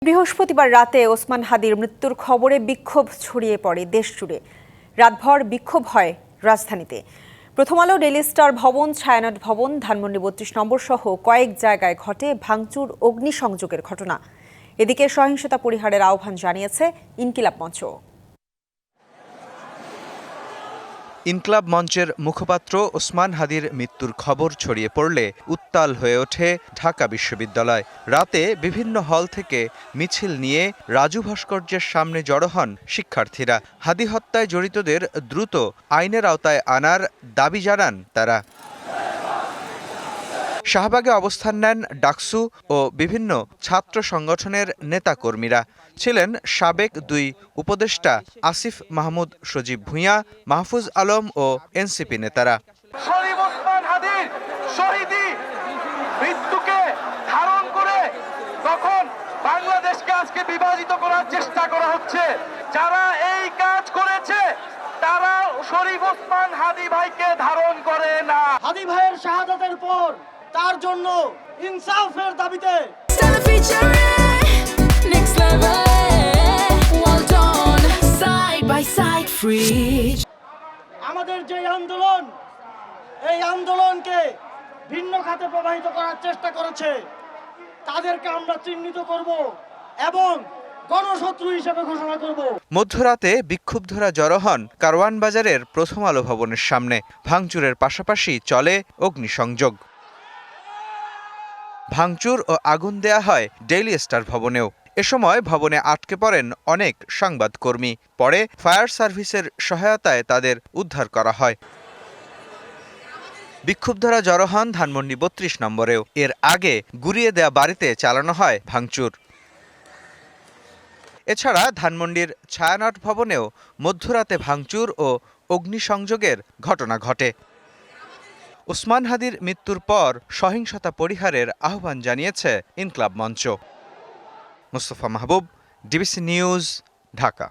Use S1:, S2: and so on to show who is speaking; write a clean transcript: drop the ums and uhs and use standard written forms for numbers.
S1: বৃহস্পতিবার রাতে ওসমান হাদির মৃত্যুর খবরে বিক্ষোভ ছড়িয়ে পড়ে দেশ জুড়ে। রাতভর বিক্ষোভ হয় রাজধানীতে। প্রথম আলো, ডেইলি স্টার ভবন, ছায়ানট ভবন, ধানমন্ডি ৩২ নম্বর সহ কয়েক জায়গায় ঘটে ভাঙচুর, অগ্নিসংযোগের ঘটনা। এদিকে সহিংসতা পরিহারের আহ্বান জানিয়েছে ইনকিলাব মঞ্চ।
S2: ইনকিলাব মঞ্চের মুখপাত্র ওসমান হাদির মৃত্যুর খবর ছড়িয়ে পড়লে উত্তাল হয়ে ওঠে ঢাকা বিশ্ববিদ্যালয়। রাতে বিভিন্ন হল থেকে মিছিল নিয়ে রাজু ভাস্কর্যের সামনে জড়ো হন শিক্ষার্থীরা। হাদি হত্যায় জড়িতদের দ্রুত আইনের আওতায় আনার দাবি জানান তারা। শাহবাগে অবস্থান নেন ডাকসু ও বিভিন্ন ছাত্র সংগঠনের নেতাকর্মীরা। ছিলেন সাবেক দুই উপদেষ্টা আসিফ মাহমুদ সজীব ভূঁইয়া, মাহফুজ আলম ও এনসিপি নেতারা।
S3: ওসমান হাদির শহীদি মৃত্যুকে ধারণ করে তখন বাংলাদেশকে আজকে বিভাজিত করার চেষ্টা করা হচ্ছে। যারা এই কাজ করেছে তারা শরীফ ওসমান হাদি ভাইকে ধারণ করে না।
S4: হাদি ভাইয়ের শাহাদাতের পর তার জন্য ইনসাফের দাবিতে আমাদের যে আন্দোলন, এই আন্দোলনকে ভিন্ন খাতে প্রবাহিত করার চেষ্টা করেছে তাদেরকে আমরা চিহ্নিত করব এবং গণশত্রু হিসেবে ঘোষণা করব।
S2: মধ্যরাতে বিক্ষুব্ধরা জড়ো হন কারওয়ান বাজারের প্রথম আলো ভবনের সামনে। ভাঙচুরের পাশাপাশি চলে অগ্নিসংযোগ। ভাঙচুর ও আগুন দেয়া হয় ডেইলি স্টার ভবনেও। এ সময় ভবনে আটকে পড়েন অনেক সংবাদকর্মী। পরে ফায়ার সার্ভিসের সহায়তায় তাদের উদ্ধার করা হয়। বিক্ষুব্ধরা জড়ো হন ধানমন্ডি ৩২ নম্বরেও। এর আগে গুড়িয়ে দেয়া বাড়িতে চালানো হয় ভাঙচুর। এছাড়া ধানমন্ডির ছায়ানট ভবনেও মধ্যরাতে ভাঙচুর ও অগ্নিসংযোগের ঘটনা ঘটে। ওসমান হাদির মৃত্যুর পর সহিংসতা পরিহারের আহ্বান জানিয়েছে ইনকিলাব মঞ্চ। মুস্তফা মাহবুব, ডিবিসি নিউজ, ঢাকা।